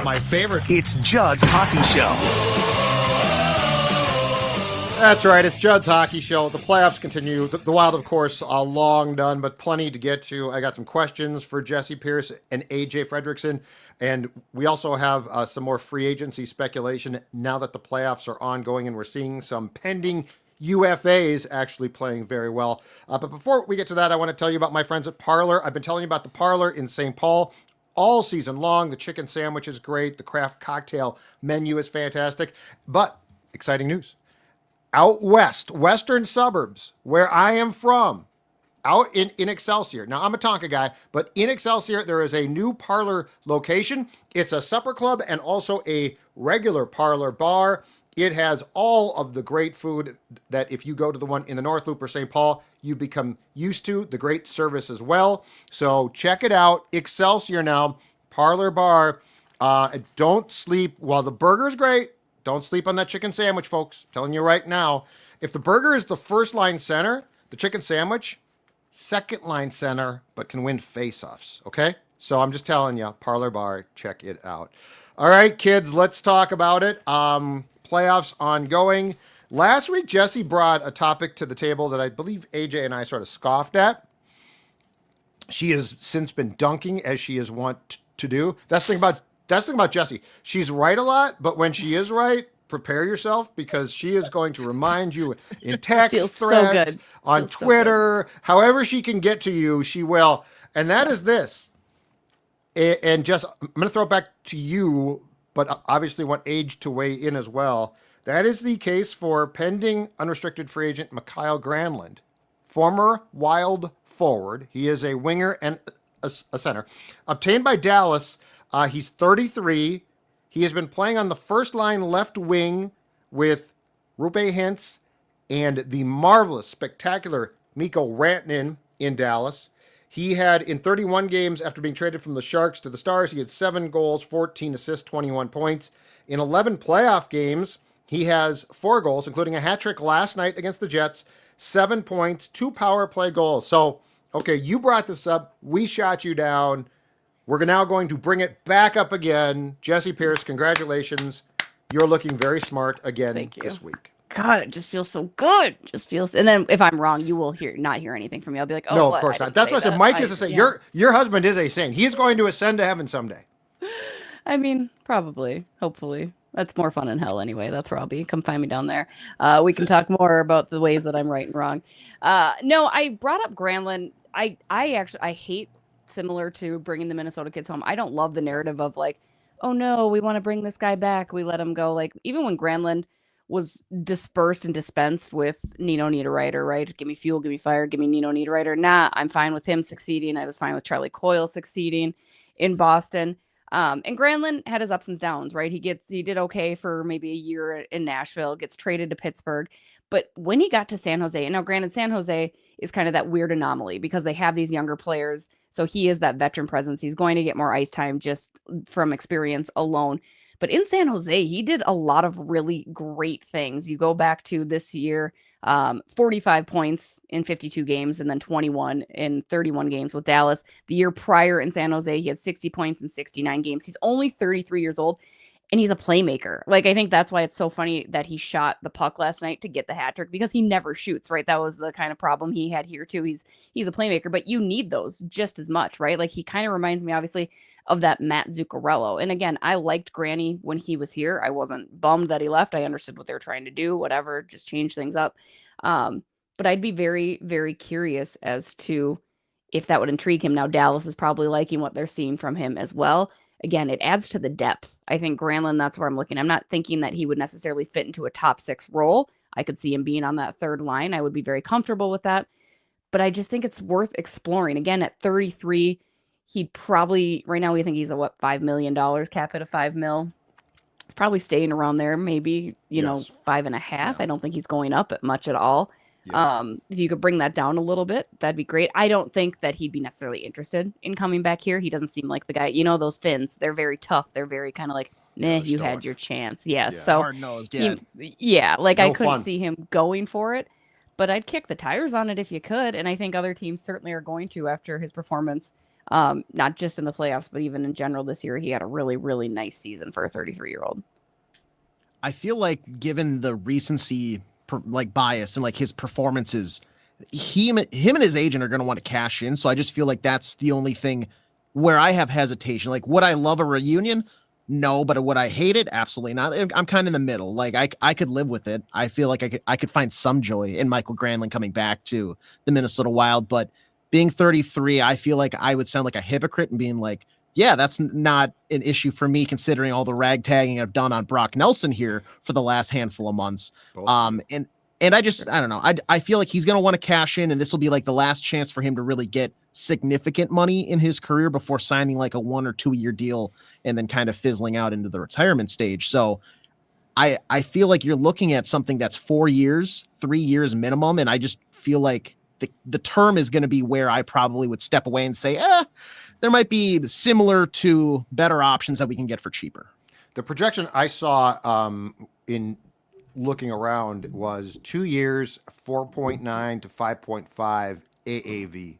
My favorite. It's Judd's Hockey Show. That's right. It's Judd's Hockey Show. The playoffs continue. The Wild, of course, are long done, but plenty to get to. I got some questions for Jessi Pierce and AJ Fredrickson, and we also have some more free agency speculation now that the playoffs are ongoing, and we're seeing some pending UFAs actually playing very well. But before we get to that, I want to tell you about my friends at Parlor. I've been telling you about the Parlor in St. Paul all season long. The chicken sandwich is great. The craft cocktail menu is fantastic. But exciting news. Out west, western suburbs, where I am from, out in Excelsior. Now, I'm a Tonka guy, but in Excelsior, there is a new Parlor location. It's a supper club and also a regular Parlor bar. It has all of the great food that if you go to the one in the North Loop or St. Paul, you become used to. The great service as well. So check it out. Excelsior now, Parlor bar. Don't sleep. While the burger's great, don't sleep on that chicken sandwich, folks. I'm telling you right now. If the burger is the first line center, the chicken sandwich, second line center, but can win face-offs, okay? So I'm just telling you, Parlor Bar, check it out. All right, kids, let's talk about it. Playoffs ongoing. Last week, Jessi brought a topic to the table that I believe AJ and I sort of scoffed at. She has since been dunking as she is wont to do. That's the thing about Jessi. She's right a lot, but when she is right, prepare yourself because she is going to remind you in text threads, on Twitter, however she can get to you, she will. And that is this. And Jess, I'm going to throw it back to you, but obviously want Age to weigh in as well. That is the case for pending unrestricted free agent Mikael Granlund, former Wild forward. He is a winger and a center. Obtained by Dallas. He's 33. He has been playing on the first line left wing with Roope Hintz and the marvelous, spectacular Mikko Rantanen in Dallas. He had, in 31 games after being traded from the Sharks to the Stars, he had 7 goals, 14 assists, 21 points. In 11 playoff games, he has 4 goals, including a hat trick last night against the Jets, 7 points, 2 power play goals. So, okay, you brought this up. We shot you down. We're now going to bring it back up again. Jessi Pierce, congratulations. You're looking very smart again this week. God, it just feels so good. And then if I'm wrong, you will not hear anything from me. I'll be like, oh, no, of course not. That's what I said. Mike is a saint. Yeah. Your husband is a saint. He's going to ascend to heaven someday. I mean, probably, hopefully. That's more fun in hell anyway. That's where I'll be. Come find me down there. We can talk more about the ways that I'm right and wrong. No, I brought up Granlund. I hate, similar to bringing the Minnesota kids home, I don't love the narrative of like, oh no, we want to bring this guy back, we let him go. Like, even when Granlund was dispersed and dispensed with Nino Niederreiter, right? Give me fuel, give me fire, give me Nino Niederreiter. Nah, I'm fine with him succeeding. I was fine with Charlie Coyle succeeding in Boston. And Granlund had his ups and downs, right? He did okay for maybe a year in Nashville, gets traded to Pittsburgh. But when he got to San Jose, and now granted, San Jose is kind of that weird anomaly because they have these younger players. So he is that veteran presence. He's going to get more ice time just from experience alone. But in San Jose, he did a lot of really great things. You go back to this year, 45 points in 52 games and then 21 in 31 games with Dallas. The year prior in San Jose, he had 60 points in 69 games. He's only 33 years old. And he's a playmaker. Like, I think that's why it's so funny that he shot the puck last night to get the hat trick, because he never shoots, right? That was the kind of problem he had here too. He's a playmaker, but you need those just as much, right? Like, he kind of reminds me, obviously, of that Matt Zuccarello. And again, I liked Granny when he was here. I wasn't bummed that he left. I understood what they were trying to do, whatever, just change things up. But I'd be very, very curious as to if that would intrigue him. Now, Dallas is probably liking what they're seeing from him as well. Again, it adds to the depth. I think Granlund, that's where I'm looking. I'm not thinking that he would necessarily fit into a top 6 role. I could see him being on that third line. I would be very comfortable with that. But I just think it's worth exploring. Again, at 33, he'd probably, right now we think he's a, $5 million cap hit of $5 million. It's probably staying around there, maybe, you know, 5.5. Yeah. I don't think he's going up much at all. Yeah. If you could bring that down a little bit, that'd be great. I don't think that he'd be necessarily interested in coming back here. He doesn't seem like the guy, you know, those Finns, they're very tough. They're very kind of like, meh, you had your chance. Yeah. So hard-nosed, like no I couldn't see him going for it, but I'd kick the tires on it if you could. And I think other teams certainly are going to after his performance Not just in the playoffs, but even in general this year. He had a really, really nice season for a 33-year-old. I feel like given the recency bias and like his performances, him and his agent are going to want to cash in. So I just feel like that's the only thing where I have hesitation. Like, would I love a reunion? No, but would I hate it? Absolutely not. I'm kind of in the middle. Like I could live with it. I feel like I could find some joy in Mikael Granlund coming back to the Minnesota Wild, but being 33, I feel like I would sound like a hypocrite and being like, yeah, that's not an issue for me considering all the ragtagging I've done on Brock Nelson here for the last handful of months. And I don't know. I feel like he's going to want to cash in, and this will be like the last chance for him to really get significant money in his career before signing like a 1 or 2 year deal and then kind of fizzling out into the retirement stage. So I feel like you're looking at something that's 4 years, 3 years minimum. And I just feel like the term is going to be where I probably would step away and say, there might be similar to better options that we can get for cheaper. The projection I saw in looking around was 2 years, 4.9 to 5.5 AAV.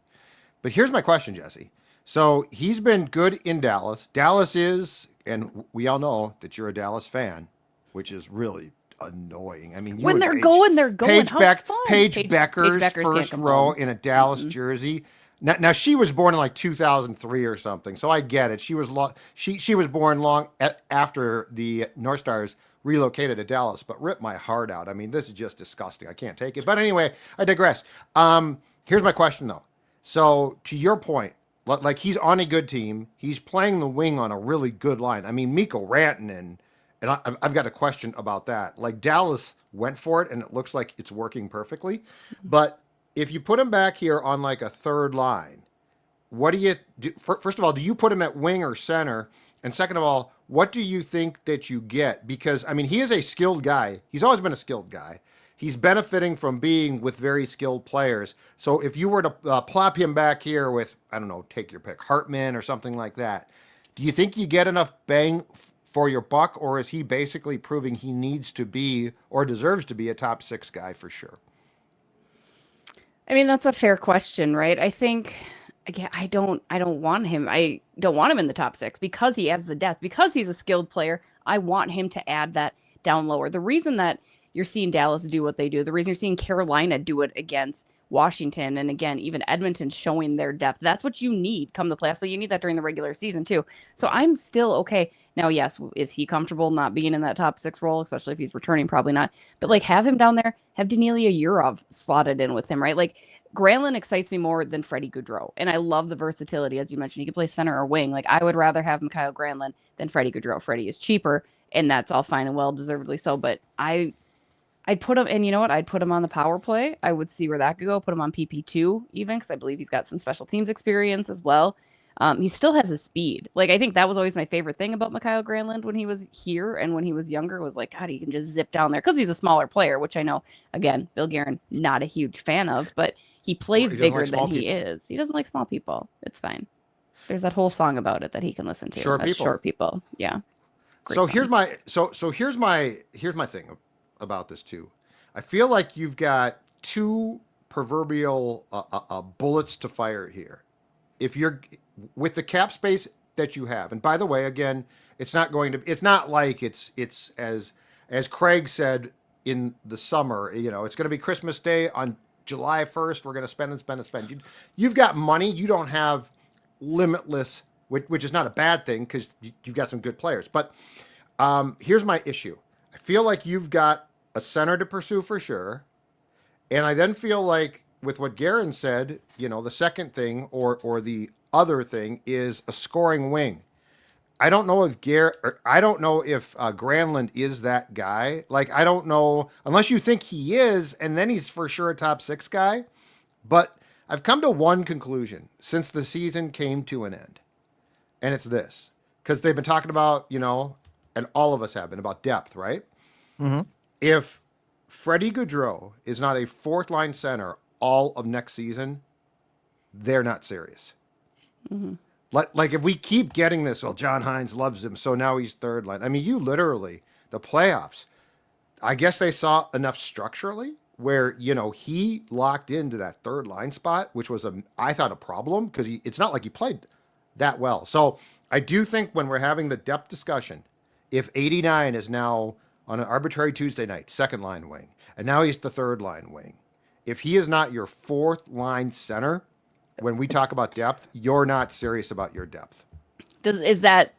But here's my question, Jessi. So he's been good in Dallas. Dallas is, and we all know that you're a Dallas fan, which is really annoying. I mean, when they're going. Paige Becker's first row in a Dallas jersey. Now she was born in like 2003 or something, so I get it. She was she was born long after the North Stars relocated to Dallas, but rip my heart out. I mean, this is just disgusting. I can't take it. But anyway, I digress. Here's my question though. So to your point, like he's on a good team. He's playing the wing on a really good line. I mean, Mikko Rantanen, and I've got a question about that. Like Dallas went for it, and it looks like it's working perfectly. But if you put him back here on like a third line, what do you do? First of all, do you put him at wing or center? And second of all, what do you think that you get? Because, I mean, he is a skilled guy. He's always been a skilled guy. He's benefiting from being with very skilled players. So if you were to plop him back here with, I don't know, take your pick, Hartman or something like that, do you think you get enough bang for your buck, or is he basically proving he needs to be or deserves to be a top 6 guy for sure? I mean, that's a fair question, right? I think, again, I don't want him. I don't want him in the top 6 because he adds the depth, because he's a skilled player. I want him to add that down lower. The reason that you're seeing Dallas do what they do, the reason you're seeing Carolina do it against Washington, and again, even Edmonton showing their depth, that's what you need come the playoffs, but you need that during the regular season too. So I'm still okay. Now, yes, is he comfortable not being in that top 6 role, especially if he's returning? Probably not. But like, have him down there, have Danilia Yurov slotted in with him, right? Like, Granlund excites me more than Freddie Gaudreau. And I love the versatility. As you mentioned, he could play center or wing. Like, I would rather have Mikael Granlund than Freddie Gaudreau. Freddie is cheaper, and that's all fine and well, deservedly so. But I'd put him, and you know what? I'd put him on the power play. I would see where that could go. Put him on PP2 even, because I believe he's got some special teams experience as well. He still has his speed. Like, I think that was always my favorite thing about Mikael Granlund when he was here and when he was younger, was like, God, he can just zip down there, because he's a smaller player, which I know, again, Bill Guerin, not a huge fan of, but he plays bigger than he is. He doesn't like small people. It's fine. There's that whole song about it that he can listen to. Short people. Yeah. Great song. Here's my thing about this too. I feel like you've got 2 proverbial bullets to fire here. If you're with the cap space that you have, and by the way, again, it's not like it's as Craig said in the summer, it's going to be Christmas Day on July 1st. We're going to spend and spend and spend. You've got money. You don't have limitless, which is not a bad thing because you've got some good players. But here's my issue. I feel like you've got a center to pursue for sure. And I then feel like with what Guerin said, the second thing or the other thing is a scoring wing. I don't know if Granlund is that guy. Like, I don't know, unless you think he is, and then he's for sure a top 6 guy. But I've come to one conclusion since the season came to an end. And it's this. Because they've been talking about, and all of us have been, about depth, right? Mm-hmm. If Freddie Gaudreau is not a 4th-line center all of next season, they're not serious. Mm-hmm. Like if we keep getting this, well, John Hines loves him, so now he's 3rd line. I mean, you literally, the playoffs, I guess they saw enough structurally where, he locked into that 3rd line spot, which was I thought a problem, because it's not like he played that well. So I do think when we're having the depth discussion, if 89 is now on an arbitrary Tuesday night, second line wing, and now he's the third line wing, if he is not your fourth line center, when we talk about depth, you're not serious about your depth. Is that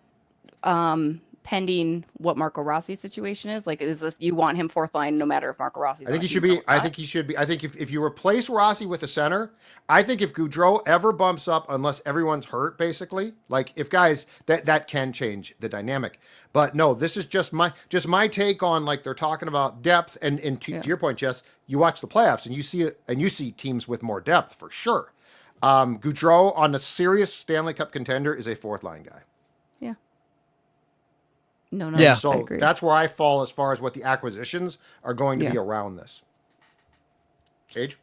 pending what Marco Rossi's situation is? Like, is this you want him fourth line no matter if Marco Rossi's? I think he should be. I think he should be. I think if you replace Rossi with a center, I think if Gaudreau ever bumps up, unless everyone's hurt, basically, like if guys that can change the dynamic. But no, this is just my take on like they're talking about depth and to your point, Jess, you watch the playoffs and you see teams with more depth for sure. Gaudreau on a serious Stanley Cup contender is a fourth line guy. Yeah. No, Yeah. I So agree. that's where I fall as far as what the acquisitions are going to be around this. Age?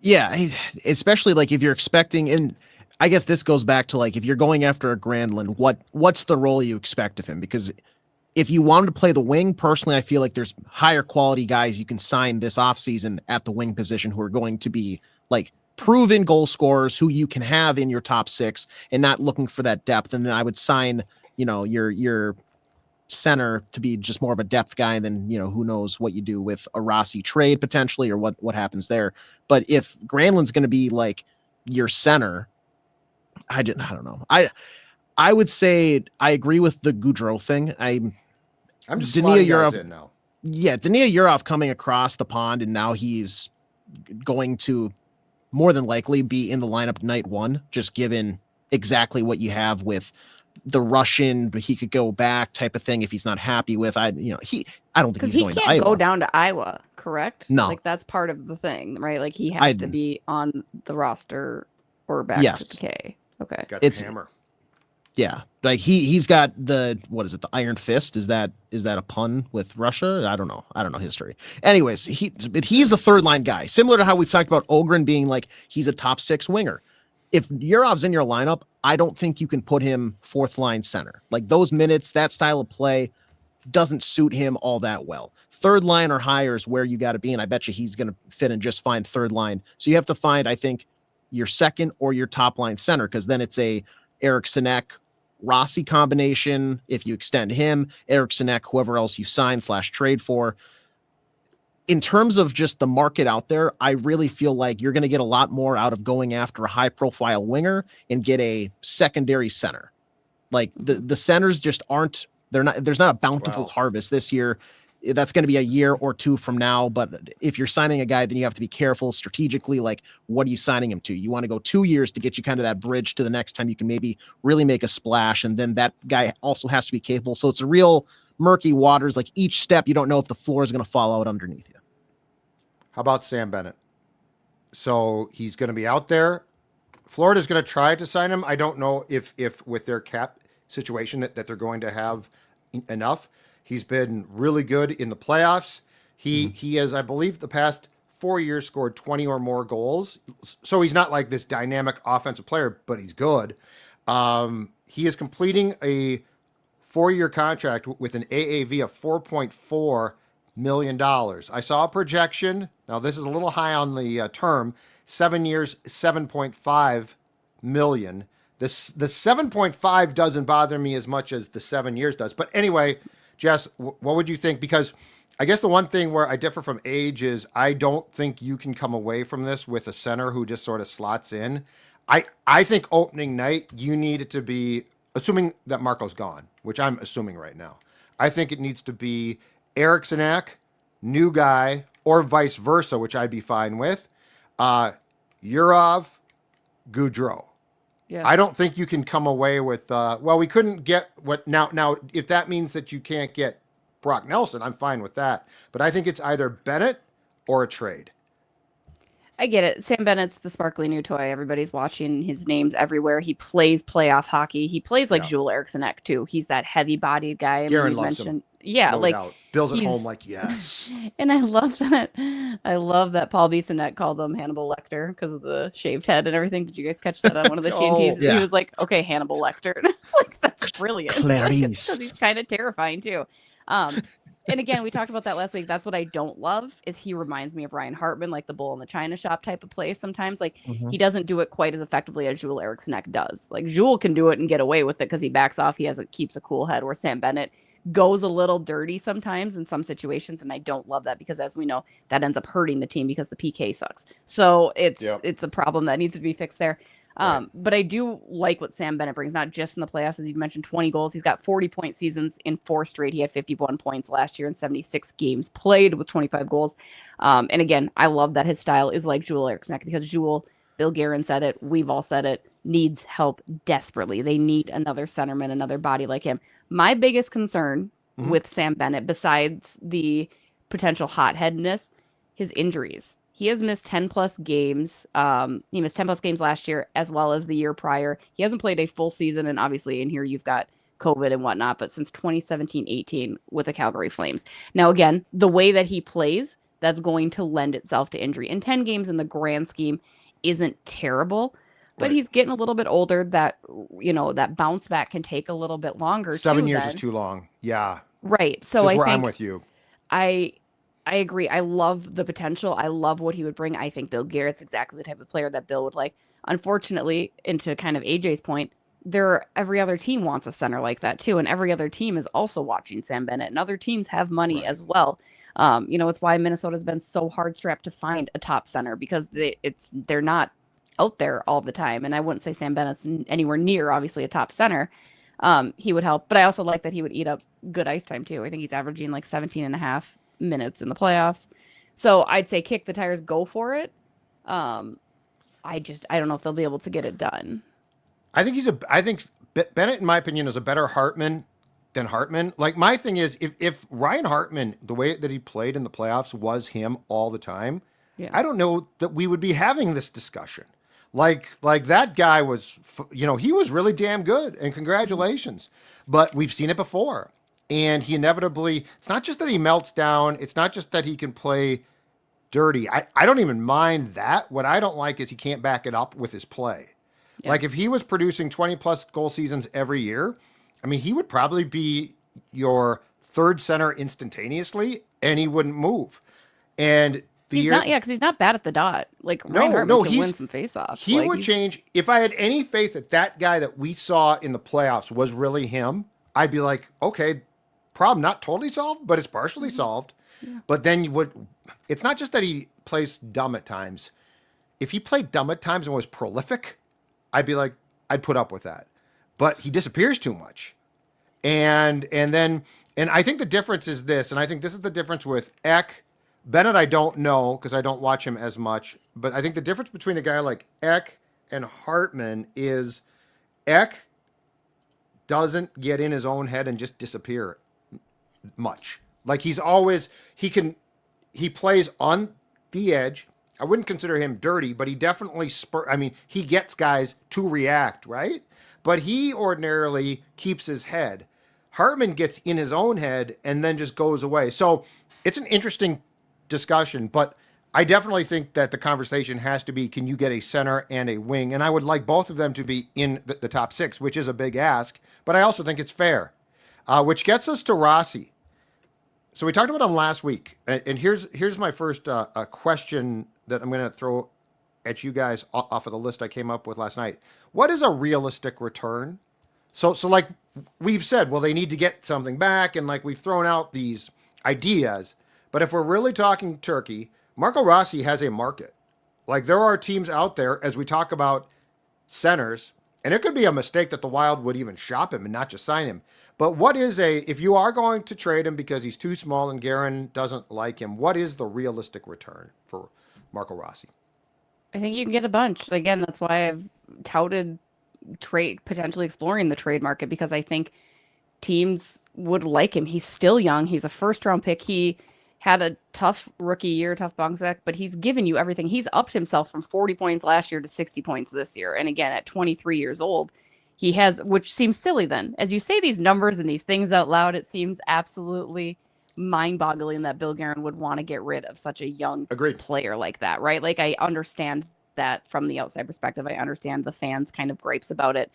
Yeah, especially like if you're expecting, and I guess this goes back to like if you're going after a Granlund, what's the role you expect of him? Because if you wanted to play the wing, personally, I feel like there's higher quality guys you can sign this offseason at the wing position who are going to be like proven goal scorers who you can have in your top six and not looking for that depth. And then I would sign, your center to be just more of a depth guy. And then, who knows what you do with a Rossi trade potentially or what happens there. But if Granlund's going to be like your center, I don't know. I would say I agree with the Gaudreau thing. I'm just Dania sliding guys Yurov in now. Yeah, Dania Yurov coming across the pond, and now he's going to more than likely be in the lineup night one, just given exactly what you have with the Russian, but he could go back type of thing if he's not happy with. I don't think Because he's he going to can't Iowa. go down to Iowa, correct? No. Like that's part of the thing, right? Like he has to be on the roster or back Yes. to the K. Okay. Got It's- the hammer. Yeah, like he's got the the Iron Fist? Is that a pun with Russia? I don't know history. Anyways, he's a third line guy, similar to how we've talked about Ogren being like he's a top six winger. If Yurov's in your lineup, I don't think you can put him fourth line center. Like those minutes, that style of play doesn't suit him all that well. Third line or higher is where you got to be, and I bet you he's going to fit in just fine third line. So you have to find, I think, your second or your top line center, because then it's a Eriksson Rossi combination. If you extend him, Eriksson, whoever else you sign / trade for. In terms of just the market out there, I really feel like you're going to get a lot more out of going after a high profile winger and get a secondary center. Like the centers just aren't, there's not a bountiful harvest this year. That's going to be a year or two from now. But if you're signing a guy, then you have to be careful strategically. Like, what are you signing him to? You want to go 2 years to get you kind of that bridge to the next time you can maybe really make a splash. And then that guy also has to be capable. So it's a real murky waters. Like each step, you don't know if the floor is going to fall out underneath you. How about Sam Bennet? So he's going to be out there. Florida's going to try to sign him. I don't know if with their cap situation that they're going to have enough. He's been really good in the playoffs. He has, I believe, the past 4 years scored 20 or more goals. So he's not like this dynamic offensive player, but he's good. He is completing a 4-year contract with an AAV of $4.4 million. I saw a projection. Now this is a little high on the term. 7 years, $7.5 million. The 7.5 doesn't bother me as much as the 7 years does. But anyway, Jess, what would you think? Because I guess the one thing where I differ from Age is I don't think you can come away from this with a center who just sort of slots in. I think opening night, you need it to be, assuming that Marco's gone, which I'm assuming right now. I think it needs to be Eriksson, new guy, or vice versa, which I'd be fine with. Yurov, Gaudreau. Yeah. I don't think you can come away with, we couldn't get what now, if that means that you can't get Brock Nelson, I'm fine with that. But I think it's either Bennett or a trade. I get it. Sam Bennett's the sparkly new toy. Everybody's watching. His name's everywhere. He plays playoff hockey. He plays like Joel Eriksson too. He's that heavy-bodied guy. Garen loves him. Yeah, No like doubt. Bill's at home like, yes. And I love that. I love that Paul Bissonnette called him Hannibal Lecter because of the shaved head and everything. Did you guys catch that on one of the TNTs? Yeah. He was like, "Okay, Hannibal Lecter," and I was like, "That's brilliant." Clarice. Because he's kind of terrifying too. And again, we talked about that last week. That's what I don't love is he reminds me of Ryan Hartman, like the bull in the china shop type of play sometimes. Like Mhm. he doesn't do it quite as effectively as Jules Eriksson does. Like Jules can do it and get away with it because he backs off. Keeps a cool head, where Sam Bennett goes a little dirty sometimes in some situations. And I don't love that because as we know, that ends up hurting the team because the PK sucks. So it's a problem that needs to be fixed there. But I do like what Sam Bennett brings, not just in the playoffs, as you mentioned, 20 goals. He's got 40-point seasons in 4 straight. He had 51 points last year in 76 games played with 25 goals. And again, I love that his style is like Jules Eriksson because Jules, Bill Guerin said it, we've all said it, needs help desperately. They need another centerman, another body like him. My biggest concern with Sam Bennett, besides the potential hotheadedness, his injuries. He has missed 10 plus games. He missed 10 plus games last year as well as the year prior. He hasn't played a full season. And obviously in here, you've got COVID and whatnot, but since 2017-18 with the Calgary Flames. Now, again, the way that he plays, that's going to lend itself to injury. And 10 games in the grand scheme isn't terrible, but he's getting a little bit older. That bounce back can take a little bit longer. 7 years is too long. Yeah. Right. So I think I'm with you. I agree. I love the potential. I love what he would bring. I think Bill Garrett's exactly the type of player that Bill would like. Unfortunately, and to kind of AJ's point, every other team wants a center like that too, and every other team is also watching Sam Bennett, and other teams have money as well. It's why Minnesota's been so hard strapped to find a top center because they're not out there all the time. And I wouldn't say Sam Bennett's anywhere near obviously a top center. He would help, but I also like that he would eat up good ice time too. I think he's averaging like 17 and a half minutes in the playoffs. So I'd say kick the tires, go for it. I don't know if they'll be able to get it done. I think Bennett, in my opinion, is a better Hartman than Hartman. Like my thing is, if Ryan Hartman, the way that he played in the playoffs was him all the time, I don't know that we would be having this discussion. Like that guy was, he was really damn good, and congratulations. But we've seen it before. And he inevitably, it's not just that he melts down. It's not just that he can play dirty. I don't even mind that. What I don't like is he can't back it up with his play. Yeah. Like if he was producing 20 plus goal seasons every year, I mean, he would probably be your third center instantaneously and he wouldn't move. And because he's not bad at the dot. Like Ryan Hartman can win some faceoffs. He would change. If I had any faith that guy that we saw in the playoffs was really him, I'd be like, okay, problem not totally solved, but it's partially solved. Yeah. But then it's not just that he plays dumb at times. If he played dumb at times and was prolific, I'd be like, I'd put up with that. But he disappears too much. And I think the difference is this, and I think this is the difference with Ek. Bennett, I don't know because I don't watch him as much, but I think the difference between a guy like Ek and Hartman is Ek doesn't get in his own head and just disappear much. Like he plays on the edge. I wouldn't consider him dirty, but he definitely he gets guys to react, right? But he ordinarily keeps his head. Hartman gets in his own head and then just goes away. So it's an interesting discussion, but I definitely think that the conversation has to be, can you get a center and a wing? And I would like both of them to be in the top 6, which is a big ask, but I also think it's fair. Which gets us to Rossi. So we talked about him last week, and here's my first question that I'm going to throw at you guys off of the list I came up with last night. What is a realistic return? So like we've said, well, they need to get something back, and like we've thrown out these ideas. But if we're really talking turkey, Marco Rossi has a market. Like there are teams out there, as we talk about centers, and it could be a mistake that the Wild would even shop him and not just sign him. But if you are going to trade him because he's too small and Guerin doesn't like him, what is the realistic return for Marco Rossi? I think you can get a bunch. Again, that's why I've touted potentially exploring the trade market, because I think teams would like him. He's still young. He's a first-round pick. He had a tough rookie year, tough bounce back, but he's given you everything. He's upped himself from 40 points last year to 60 points this year. And again, at 23 years old, he has, which seems silly then. As you say these numbers and these things out loud, it seems absolutely mind-boggling that Bill Guerin would want to get rid of such a young player like that, right? Like, I understand that from the outside perspective. I understand the fans' kind of gripes about it.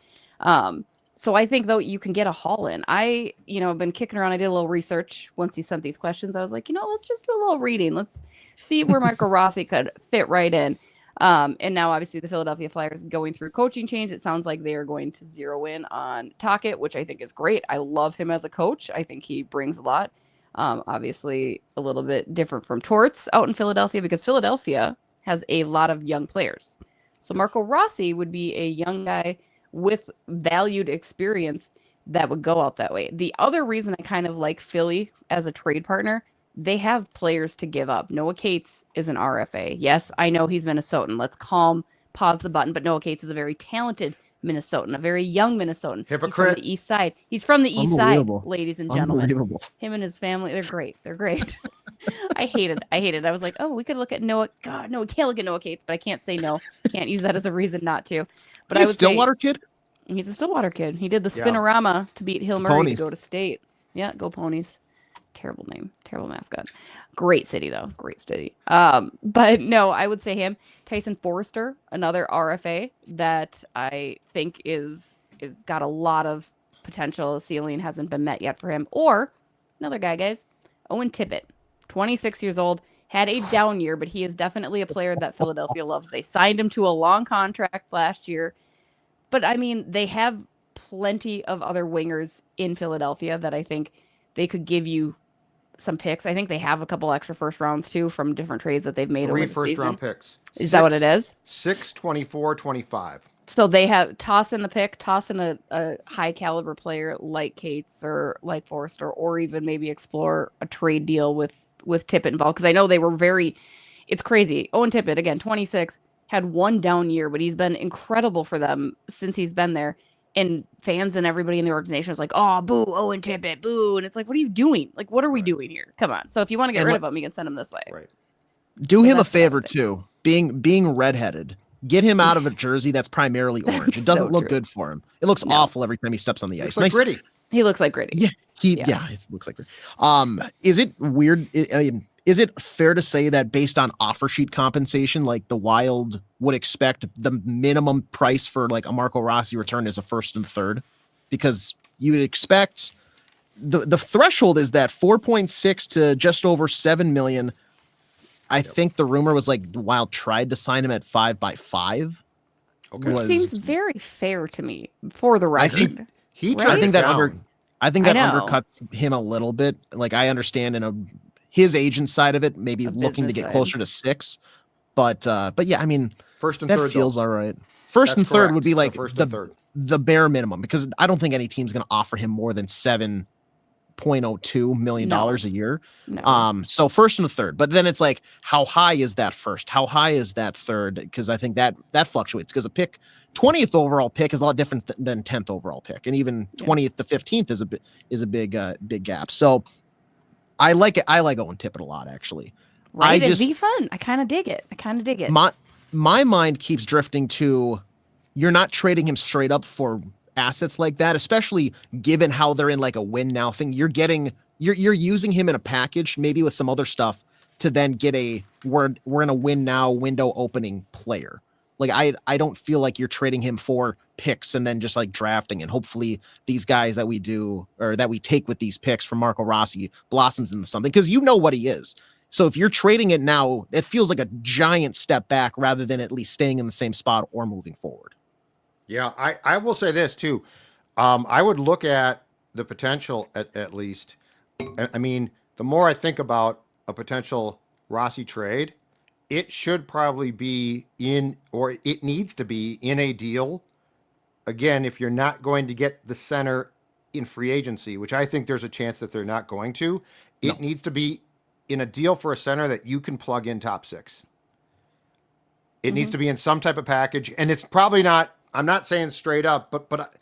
So I think though you can get a haul in. I've been kicking around. I did a little research once you sent these questions. I was like, let's just do a little reading. Let's see where Marco Rossi could fit right in. And now obviously the Philadelphia Flyers going through coaching change. It sounds like they are going to zero in on Tocchet, which I think is great. I love him as a coach. I think he brings a lot. Obviously a little bit different from Torts out in Philadelphia because Philadelphia has a lot of young players. So Marco Rossi would be a young guy with valued experience that would go out that way. The other reason I kind of like Philly as a trade partner, they have players to give up. Noah Cates is an RFA. Yes, I know he's Minnesotan. Let's pause the button. But Noah Cates is a very talented Minnesotan, a very young Minnesotan. Hypocrite. He's from the East Side. He's from the East Side, Unbelievable. ladies and gentlemen. Unbelievable. Him and his family, they're great. They're great. I hated. I was like, oh, we could look at Noah. God, no, we can't look at Noah Cates, but I can't say no. Can't use that as a reason not to. But He's I would Stillwater kid? He's a Stillwater kid. He did the Yeah. spinorama to beat Hill Murray Ponies. to go to state. Yeah, go Ponies. Terrible name. Terrible mascot. Great city, though. Great city. But no, I would say him. Tyson Forrester, another RFA that I think is got a lot of potential. The ceiling hasn't been met yet for him. Or another guy, guys. Owen Tippett, 26 years old. Had a down year, but he is definitely a player that Philadelphia loves. They signed him to a long contract last year. But, I mean, they have plenty of other wingers in Philadelphia that I think they could give you some picks. I think they have a couple extra first rounds, too, from different trades that they've made 3 over the first season. round picks. Is that what it is? 6, 24, 25. So they have toss in a high caliber player like Cates or like Forrester, or even maybe explore a trade deal with Tippett involved. Because I know they were it's crazy. Owen Tippett, again, 26, had one down year, but he's been incredible for them since he's been there. And fans and everybody in the organization is like, oh, boo, Owen Tippett, boo. And it's like, what are you doing? Like, what are we doing here? Come on. So if you want to get rid of him, you can send him this way. Right. Do So him a that's the favor other thing. too. Being redheaded, get him out of a jersey that's primarily orange. It doesn't So look true. good for him. It looks No. awful every time he steps on the Looks ice. like Gritty. He looks like Gritty. Yeah, Yeah. it looks like. Is it weird? Is it fair to say that based on offer sheet compensation, like the Wild would expect the minimum price for like a Marco Rossi return is a first and third? Because you would expect the threshold is that 4.6 to just over 7 million. I think the rumor was like the Wild tried to sign him at 5x5. Okay. Which was- seems very fair to me, for the I think- record. He Right? turned I think it that down. I think I that know. undercuts him a little bit. Like I understand his agent side of it, maybe A looking to business get side. closer to 6. But yeah, I mean First and that third. feels though. all right. First That's and third correct. would be So like first and third. the bare minimum because I don't think any team's going to offer him more than $7.02 million a year. No. So first and third, but then it's like, how high is that first? How high is that third? Because I think that fluctuates because a pick 20th overall pick is a lot different than 10th overall pick, and even 20th to 15th is a big gap. So I like it. I like Owen Tippett a lot actually. Right? I It'd just be fun. I kind of dig it. my mind keeps drifting to you're not trading him straight up for assets like that, especially given how they're in like a win now thing. You're using him in a package, maybe with some other stuff, to then get we're in a win now window opening player. Like I don't feel like you're trading him for picks and then just like drafting and hopefully these guys that we do or that we take with these picks from Marco Rossi blossoms into something because you know what he is. So if you're trading it now, it feels like a giant step back rather than at least staying in the same spot or moving forward. Yeah, I will say this too. I would look at the potential at least. I mean, the more I think about a potential Rossi trade, it should probably be it needs to be in a deal. Again, if you're not going to get the center in free agency, which I think there's a chance that they're not going to, it needs to be in a deal for a center that you can plug in top 6. It needs to be in some type of package, and it's probably not. I'm not saying straight up, but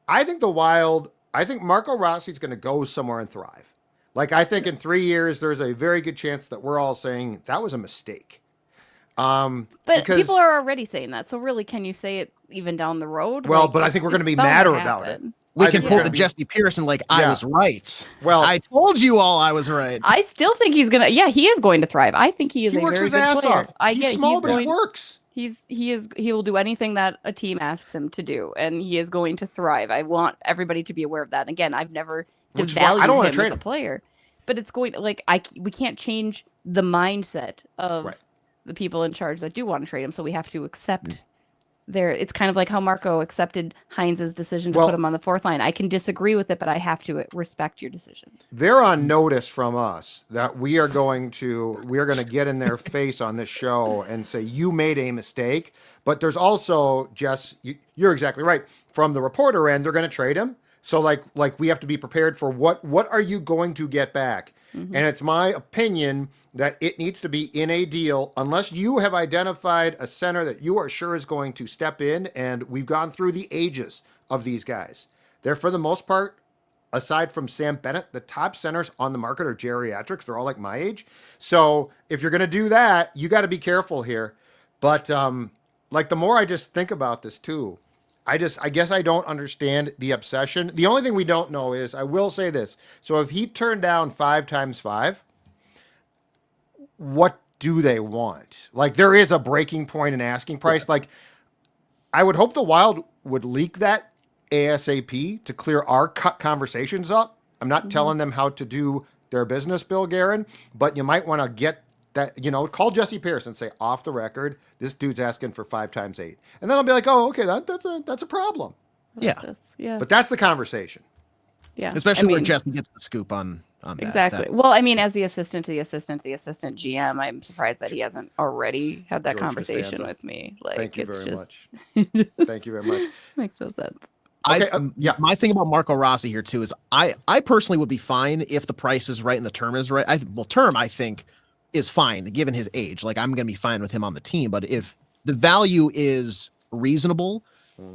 I think the Wild. I think Marco Rossi's going to go somewhere and thrive. Like I think in 3 years, there's a very good chance that we're all saying that was a mistake. But because- people are already saying that. So really, can you say it even down the road? Well, Like, but I think we're going to be bound madder about it. happen. We I can think pull we're the gonna be- Jessi Pearson like I Yeah. was right. Well, I told you all I was right. I still think he's gonna. Yeah, he is going to thrive. I think he is he a works very his good ass player. off. I He's get it. small, He's but going. he works. He will do anything that a team asks him to do, and he is going to thrive. I want everybody to be aware of that. And again, I've never Which is why I don't devalued wanna him trade as a him. player, but it's going to we can't change the mindset of Right. the people in charge that do want to trade him. So we have to accept it's kind of like how Marco accepted Heinz's decision to Well- put him on the fourth line. I can disagree with it, but I have to respect your decision. They're on notice from us that we are going to get in their face on this show and say you made a mistake. But there's also, Jess, you're exactly right. From the reporter end, they're going to trade him. So like we have to be prepared for what are you going to get back? And it's my opinion that it needs to be in a deal unless you have identified a center that you are sure is going to step in. And we've gone through the ages of these guys. They're, for the most part, aside from Sam Bennet, the top centers on the market are geriatrics. They're all like my age. So if you're going to do that, you got to be careful here. But like the more I just think about this too, I guess I don't understand the obsession. The only thing we don't know is, I will say this. So if he turned down 5 times 5, what do they want? Like there is a breaking point in asking price. Like I would hope the Wild would leak that ASAP to clear our conversations up. I'm not telling them how to do their business, Bill Guerin, but you might want to get that, call Jessi Pierce and say, off the record, this dude's asking for 5 times 8. And then I'll be like, oh, okay, that's a problem. Yeah. Yeah. But that's the conversation. Yeah. Especially I where mean, Jessi gets the scoop on that. exactly. Well, I mean, as the assistant GM, I'm surprised that he hasn't already had that George conversation Costanza. with me. Like, Thank you it's very just much. Thank you very much. makes no sense. Okay, yeah. My thing about Marco Rossi here too is I personally would be fine if the price is right and the term is right. Term I think is fine given his age. Like I'm going to be fine with him on the team. But if the value is reasonable,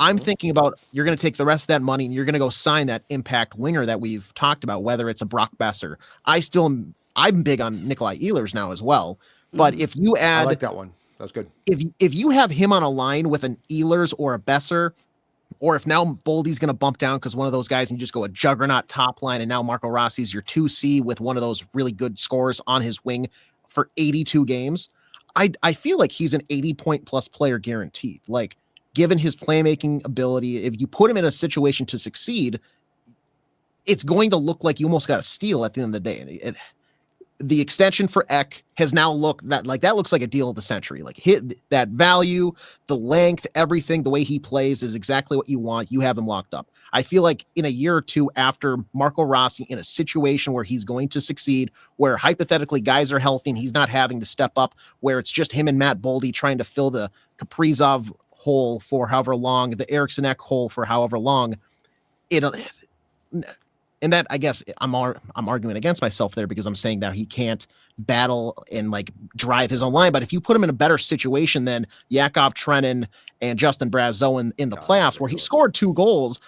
I'm thinking about you're going to take the rest of that money and you're going to go sign that impact winger that we've talked about, whether it's a Brock Besser. I'm big on Nikolai Ehlers now as well. But if you I add, like that one. That's good. if you have him on a line with an Ehlers or a Besser, or if now Boldy's going to bump down because one of those guys and you just go a juggernaut top line, and now Marco Rossi's your 2C with one of those really good scores on his wing for 82 games, I feel like he's an 80-point plus player guaranteed. Like, given his playmaking ability, if you put him in a situation to succeed, it's going to look like you almost got a steal at the end of the day. The extension for Ek has now looked that looks like a deal of the century. Like hit that value, the length, everything, the way he plays is exactly what you want. You have him locked up. I feel like in a year or two after Marco Rossi in a situation where he's going to succeed, where hypothetically guys are healthy and he's not having to step up, where it's just him and Matt Boldy trying to fill the Kaprizov hole for however long, the Eriksson Ek hole for however long, and that, I guess I'm arguing against myself there because I'm saying that he can't battle and like drive his own line. But if you put him in a better situation than Yakov Trenin and Justin Brazeau in the playoffs, where he scored 2 goals,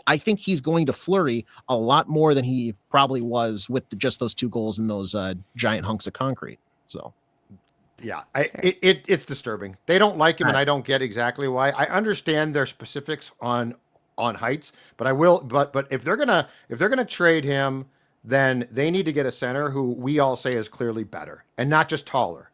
I think he's going to flurry a lot more than he probably was with just those 2 goals in those giant hunks of concrete. So. Yeah, it's disturbing. They don't like him, and I don't get exactly why. I understand their specifics on heights, but I will. But if they're gonna trade him, then they need to get a center who we all say is clearly better and not just taller.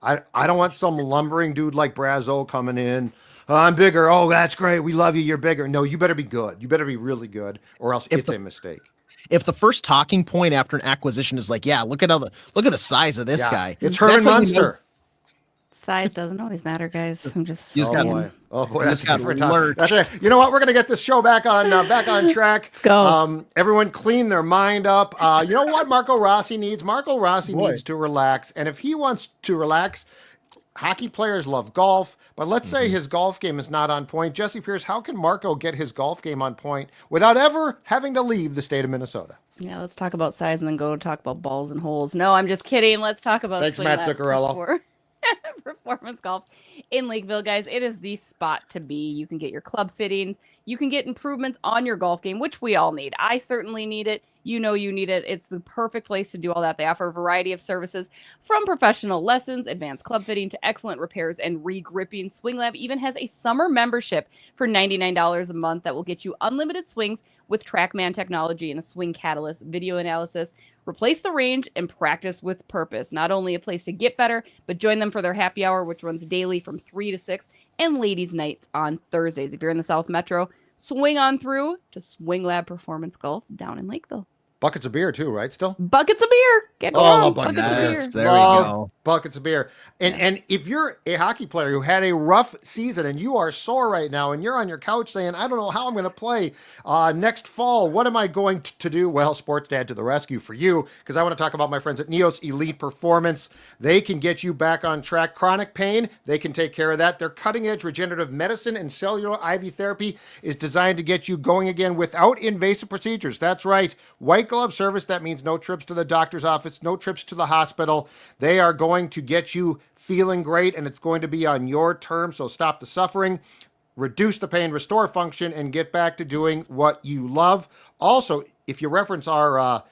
I don't want some lumbering dude like Brazeau coming in. I'm bigger. Oh, that's great. We love you. You're bigger. No, you better be good. You better be really good, or else it's a mistake. If the first talking point after an acquisition is like, yeah, look at the size of this guy. It's Herman Munster. Size doesn't always matter, guys. I'm just. Oh boy, that's a different topic. That's right. You know what? We're gonna get this show back on track. Let's go. Everyone, clean their mind up. You know what? Marco Rossi needs needs to relax, and if he wants to relax, hockey players love golf. But let's say his golf game is not on point. Jessi Pierce, how can Marco get his golf game on point without ever having to leave the state of Minnesota? Yeah, let's talk about size and then go talk about balls and holes. No, I'm just kidding. Let's talk about Thanks, Matt Zuccarello. Performance golf in Lakeville, guys. It is the spot to be. You can get your club fittings. You can get improvements on your golf game, which we all need. I certainly need it. You know you need it. It's the perfect place to do all that. They offer a variety of services from professional lessons, advanced club fitting to excellent repairs and re-gripping. Swing Lab even has a summer membership for $99 a month that will get you unlimited swings with TrackMan technology and a swing catalyst, video analysis, Replace the range and practice with purpose. Not only a place to get better, but join them for their happy hour, which runs daily from 3 to 6, and ladies' nights on Thursdays. If you're in the South Metro, swing on through to Swing Lab Performance Golf down in Lakeville. Buckets of beer too, right? Still Buckets of beer. Can't go Oh, I wrong. love buckets Buckets of of beer. beer. Yes, there Love we go. buckets of beer. And if you're a hockey player who had a rough season and you are sore right now and you're on your couch saying, I don't know how I'm going to play next fall, what am I going to do? Well, Sports Dad to the rescue for you, because I want to talk about my friends at Neos Elite Performance. They can get you back on track. Chronic pain, they can take care of that. Their cutting-edge regenerative medicine and cellular IV therapy is designed to get you going again without invasive procedures. That's right. White glove service. That means no trips to the doctor's office, no trips to the hospital. They are going to get you feeling great, and it's going to be on your terms. So stop the suffering, reduce the pain, restore function, and get back to doing what you love. Also, if you reference our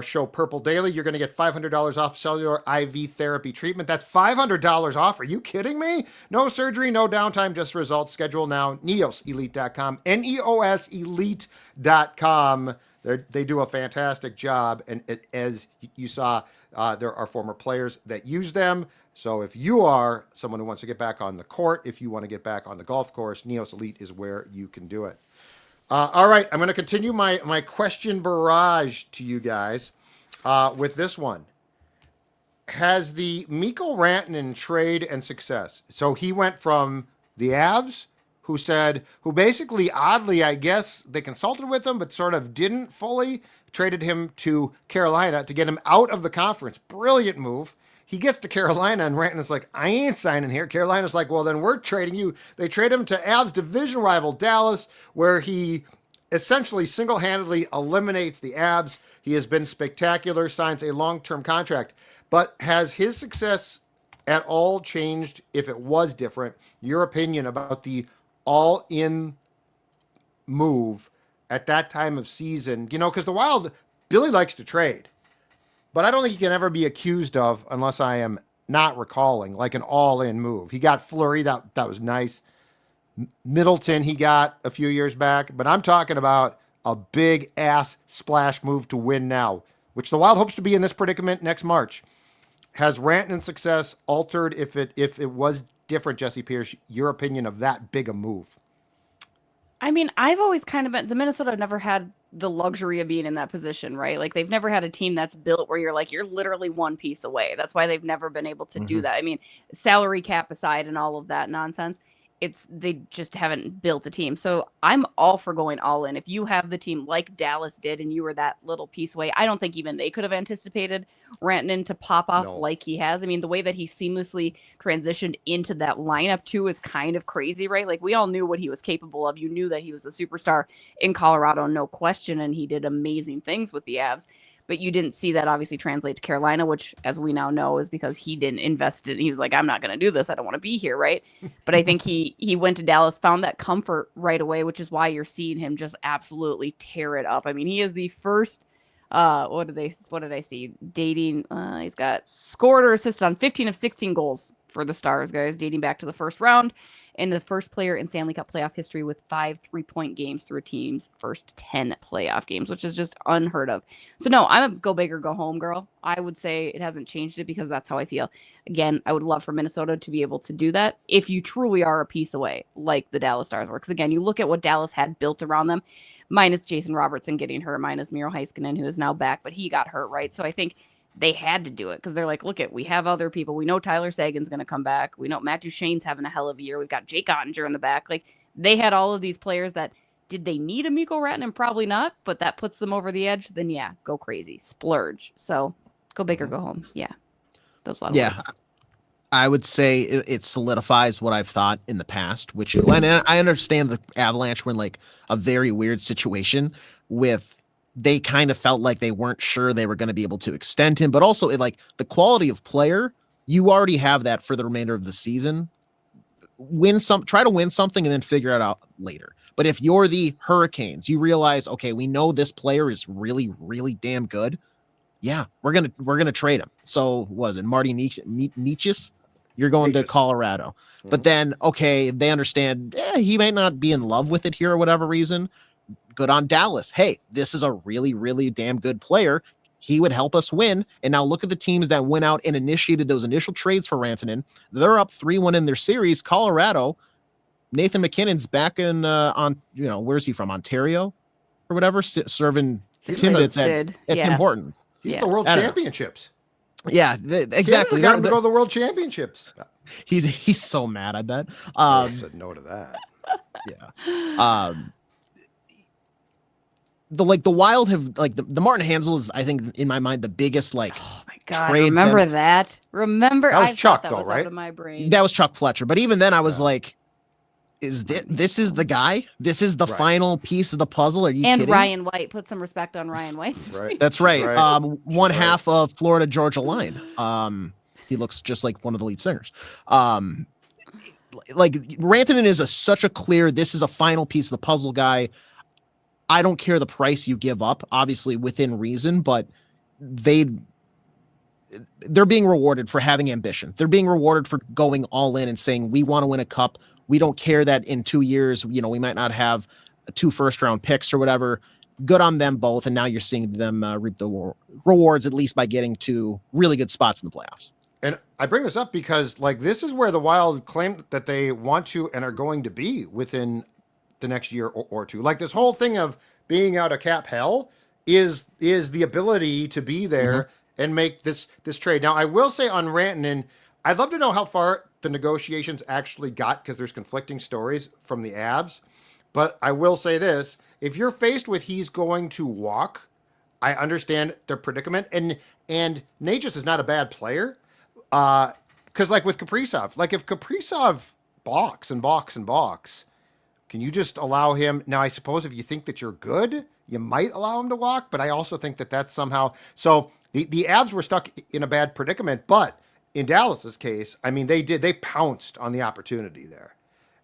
show Purple Daily, you're going to get $500 off cellular IV therapy treatment. That's $500 off. Are you kidding me? No surgery, no downtime, just results. Schedule now. NeosElite.com. NEOS Elite.com. They do a fantastic job, and as you saw, there are former players that use them. So if you are someone who wants to get back on the court, if you want to get back on the golf course, Neos Elite is where you can do it. All right, I'm going to continue my question barrage to you guys with this one. Has the Mikko Rantanen trade and success, so he went from the Avs, who basically, oddly, I guess, they consulted with him, but sort of didn't fully, traded him to Carolina to get him out of the conference. Brilliant move. He gets to Carolina, and Rantanen's like, I ain't signing here. Carolina's like, well, then we're trading you. They trade him to Avs division rival Dallas, where he essentially single-handedly eliminates the Avs. He has been spectacular, signs a long-term contract. But has his success at all changed, if it was different, your opinion about the all-in move at that time of season? You know, because the Wild, Billy likes to trade, but I don't think he can ever be accused of, unless I am not recalling, like an all-in move. He got Fleury, that was nice. Middleton he got a few years back, but I'm talking about a big-ass splash move to win now, which the Wild hopes to be in this predicament next March. Has Rantanen's success altered, if it was different, Jessi Pierce, your opinion of that big a move? I mean, I've always kind of been, the Minnesota have never had the luxury of being in that position, right? Like they've never had a team that's built where you're like, you're literally one piece away. That's why they've never been able to do that. I mean, salary cap aside and all of that nonsense, they just haven't built a team. So I'm all for going all in. If you have the team like Dallas did and you were that little piece away, I don't think even they could have anticipated Rantanen to pop off like he has. I mean, the way that he seamlessly transitioned into that lineup too is kind of crazy, right? Like we all knew what he was capable of. You knew that he was a superstar in Colorado, no question, and he did amazing things with the Avs. But you didn't see that obviously translate to Carolina, which, as we now know, is because he didn't invest in. He was like, I'm not going to do this. I don't want to be here, right? But I think he went to Dallas, found that comfort right away, which is why you're seeing him just absolutely tear it up. I mean, he is the first. What did I see? Dating. He's got scored or assisted on 15 of 16 goals for the Stars, guys, dating back to the first round. And the first player in Stanley Cup playoff history with 5 3-point games through a team's first 10 playoff games, which is just unheard of. So no, I'm a go big or go home girl. I would say it hasn't changed it because that's how I feel. Again, I would love for Minnesota to be able to do that if you truly are a piece away, like the Dallas Stars were. Because again, you look at what Dallas had built around them, minus Jason Robertson getting hurt, minus Miro Heiskanen, who is now back, but he got hurt, right? So I think they had to do it because they're like, look we have other people. We know Tyler Sagan's going to come back. We know Matt Duchene's having a hell of a year. We've got Jake Ottinger in the back. Like they had all of these players that did they need a Mikko Rantanen? Probably not, but that puts them over the edge. Then yeah, go crazy, splurge. So go big or go home. Yeah. Those a lot of words. I would say it solidifies what I've thought in the past, which, and I understand the Avalanche were in like a very weird situation with, they kind of felt like they weren't sure they were going to be able to extend him, but also like the quality of player, you already have that for the remainder of the season. Try to win something and then figure it out later. But if you're the Hurricanes, you realize, okay, we know this player is really, really damn good. Yeah, we're gonna trade him. So was it Marty Nietzsche? You're going to Colorado. But then, okay, they understand he might not be in love with it here or whatever reason. Good on Dallas. Hey, this is a really, really damn good player. he would help us win. And now look at the teams that went out and initiated those initial trades for Rantanen. They're up 3-1 in their series. Colorado, Nathan McKinnon's back in on, where's he from? Ontario or whatever, serving Timbits at Tim Hortons. He's the World Championships. Yeah, exactly. Canada got him to go to the World Championships. He's so mad, I bet. I said no to that. Yeah. The Wild have the Martin Hansel is, I think, in my mind, the biggest oh my god, trade. Remember that was Chuck that though, was right? out of my brain. That was Chuck Fletcher. But even then I was like, is this is the guy? This is the final piece of the puzzle? Are you kidding? And Ryan White, put some respect on Ryan White. Right. That's right. One half of Florida Georgia Line. He looks just like one of the lead singers. Rantanen is such a clear, this is a final piece of the puzzle guy. I don't care the price you give up, obviously within reason, but they're being rewarded for having ambition. They're being rewarded for going all in and saying, we want to win a cup. We don't care that in 2 years, we might not have 2 first-round picks or whatever. Good on them both, and now you're seeing them reap the rewards, at least by getting to really good spots in the playoffs. And I bring this up because, this is where the Wild claim that they want to and are going to be within the next year or two. This whole thing of being out of cap hell is the ability to be there and make this trade. Now, I will say on Rantanen, I'd love to know how far the negotiations actually got, because there's conflicting stories from the Avs. But I will say this, if you're faced with he's going to walk, I understand their predicament. And Natchez is not a bad player. Because with Kaprizov, if Kaprizov balks and balks and balks, can you just allow him? Now, I suppose if you think that you're good, you might allow him to walk. But I also think that that's somehow... So the Avs were stuck in a bad predicament, but in Dallas's case, they pounced on the opportunity there.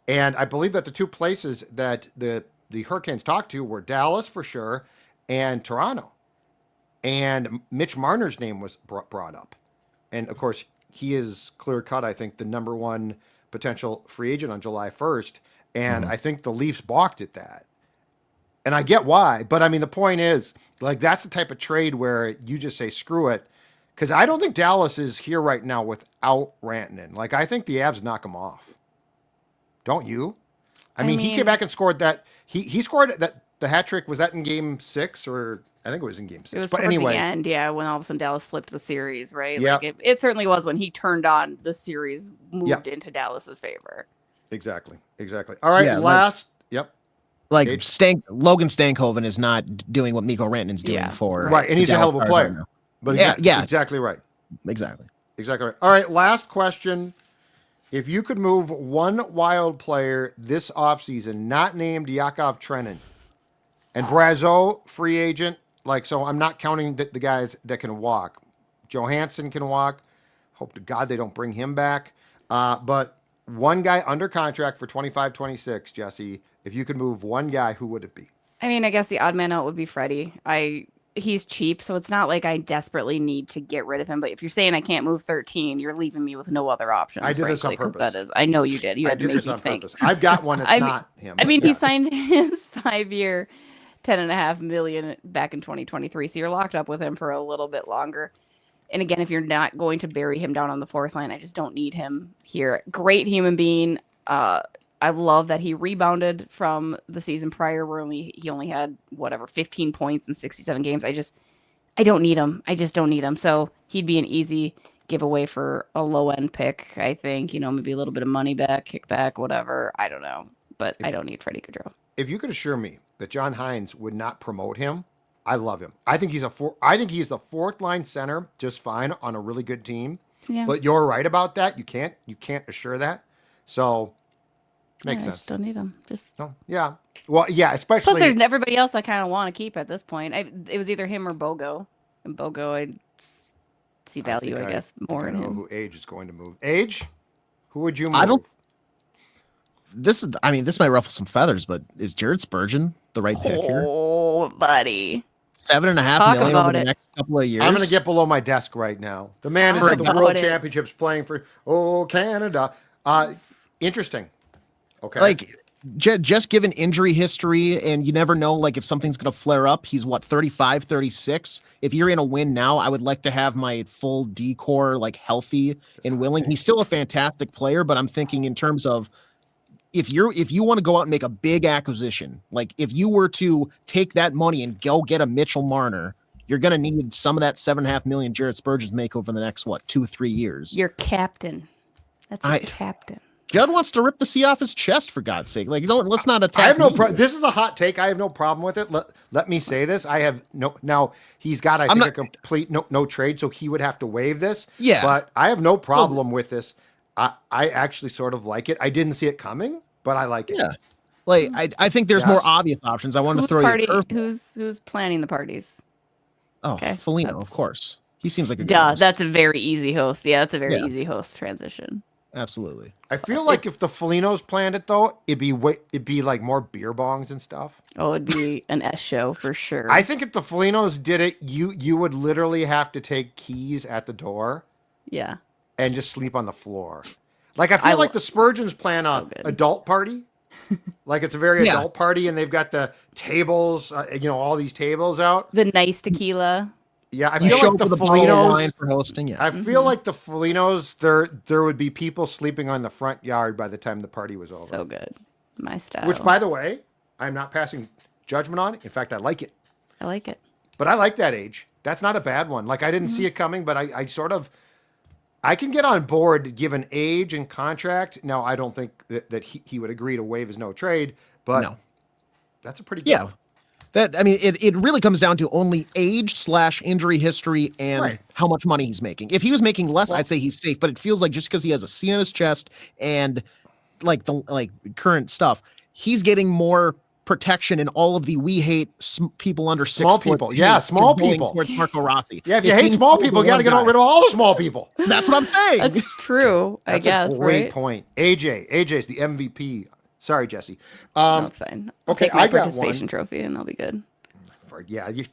And I believe that the 2 places that the Hurricanes talked to were Dallas for sure and Toronto. And Mitch Marner's name was brought up. And of course, he is clear cut, I think, the number 1 potential free agent on July 1st. And I think the Leafs balked at that. And I get why. But the point is, that's the type of trade where you just say, screw it. Because I don't think Dallas is here right now without Rantanen. I think the Avs knock him off. Don't you? He came back and scored that. He scored that the hat trick. Was that in game 6 or I think it was in game 6. It was but towards anyway, the end, when all of a sudden Dallas flipped the series, right? Yeah. It certainly was when he turned on the series, moved into Dallas's favor. Exactly. All right, last. Logan Stankoven is not doing what Mikko Rantanen's doing for. Right, and he's a hell of a player. But exactly right. Exactly right. All right, last question. If you could move one Wild player this offseason, not named Yakov Trenin, and Brazeau, free agent, so I'm not counting the guys that can walk. Johansson can walk. Hope to God they don't bring him back. But one guy under contract for 25-26, Jessi, if you could move one guy, who would it be? I guess the odd man out would be Freddie. He's cheap, so it's not like I desperately need to get rid of him. But if you're saying I can't move 13, you're leaving me with no other options. I did this on purpose. I know you did. You had to make this me on think. Purpose. I've got one that's not him. He signed his 5-year, $10.5 million back in 2023. So you're locked up with him for a little bit longer. And again, if you're not going to bury him down on the 4th line, I just don't need him here. Great human being. I love that he rebounded from the season prior where he only had 15 points in 67 games. I don't need him. I just don't need him. So he'd be an easy giveaway for a low end pick. I think, maybe a little bit of money back, kickback, whatever. I don't know, but I don't need Freddie Gaudreau. If you could assure me that John Hines would not promote him, I love him. I think he's the 4th line center just fine on a really good team. Yeah. But you're right about that. You can't assure that. So makes sense. I just don't need him. Yeah. Well, yeah, especially. Plus, there's everybody else I kind of want to keep at this point. It was either him or Bogo. And Bogo, I see value, I guess, more in him. Who Age is going to move? Age? Who would you move? This might ruffle some feathers, but is Jared Spurgeon the right pick here? Oh, buddy. $7.5 million over the next couple of years. I'm going to get below my desk right now. The man is at the World Championships playing for Canada. Interesting. Okay. just given injury history, and you never know, like, if something's going to flare up. He's what, 35, 36. If you're in a win now, I would like to have my full D-core, like, healthy and willing. He's still a fantastic player, but I'm thinking in terms of if you want to go out and make a big acquisition, like if you were to take that money and go get a Mitchell Marner, you're going to need some of that $7.5 million Jared Spurgeon's make over the next, 2-3 years. Your captain. That's your captain. Judd wants to rip the C off his chest, for God's sake. Like, let's not attack. I have no problem. This is a hot take. I have no problem with it. Let me say this. I have no. Now he's got, I think, a complete no trade, so he would have to waive this. Yeah, but I have no problem with this. I actually sort of like it. I didn't see it coming, but I like it. Yeah, like I think there's more obvious options. I want to throw you. Who's planning the parties? Oh, okay. Foligno, of course. He seems like a good host. That's a very easy host. Yeah, that's a very easy host transition. Absolutely. I feel like if the Folignos planned it though, it'd be like more beer bongs and stuff. Oh, it'd be an S show for sure. I think if the Folignos did it, you would literally have to take keys at the door. Yeah. And just sleep on the floor. Like I feel like the Spurgeons plan a adult party. Like it's a very adult party, and they've got the tables, all these tables out. The nice tequila. Yeah, I feel like the Folignos for hosting. Yeah, I feel like the Folignos. There would be people sleeping on the front yard by the time the party was over. So good, my style. Which, by the way, I'm not passing judgment on. In fact, I like it. I like it. But I like that age. That's not a bad one. Like I didn't see it coming, but I sort of. I can get on board given age and contract. Now, I don't think that he would agree to waive his no trade, but that's a pretty good one. It really comes down to only age/injury history and how much money he's making. If he was making less, I'd say he's safe, but it feels like just because he has a C on his chest and like the current stuff, he's getting more protection in all of the we hate people under 6 small people. Yeah, small people. Towards Marco Rossi. Yeah, if you hate small people, you got to get rid of all the small people. That's what I'm saying. That's true. I guess. That's a great point. AJ's the MVP. Sorry, Jessi. No, it's fine. I'll take my participation trophy, and I'll be good. Yeah, you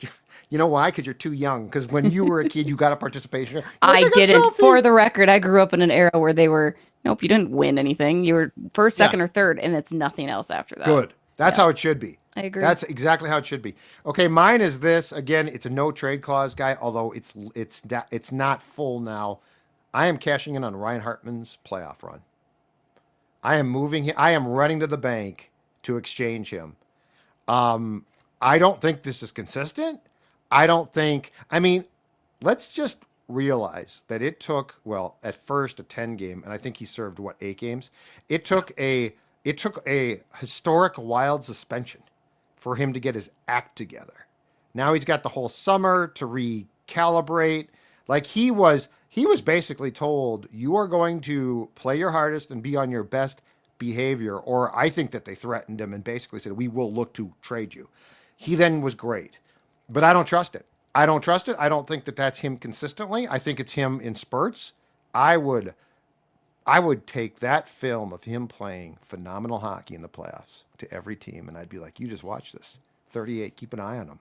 know why? Because you're too young. Because when you were a kid, you got a participation. I didn't. For the record, I grew up in an era where they were. Nope, you didn't win anything. You were first, second, or third, and it's nothing else after that. Good. That's how it should be. I agree. That's exactly how it should be. Okay, mine is this. Again, it's a no trade clause guy, although it's not full now. I am cashing in on Ryan Hartman's playoff run. I am moving him. I am running to the bank to exchange him. I don't think this is consistent. Let's just realize that it took, at first a 10 game, and I think he served 8 games. It took a historic wild suspension for him to get his act together. Now he's got the whole summer to recalibrate. Like he was basically told, you are going to play your hardest and be on your best behavior. Or I think that they threatened him and basically said, we will look to trade you. He then was great, but I don't trust it. I don't think that that's him consistently. I think it's him in spurts. I would take that film of him playing phenomenal hockey in the playoffs to every team, and I'd be like, you just watch this. 38, keep an eye on him.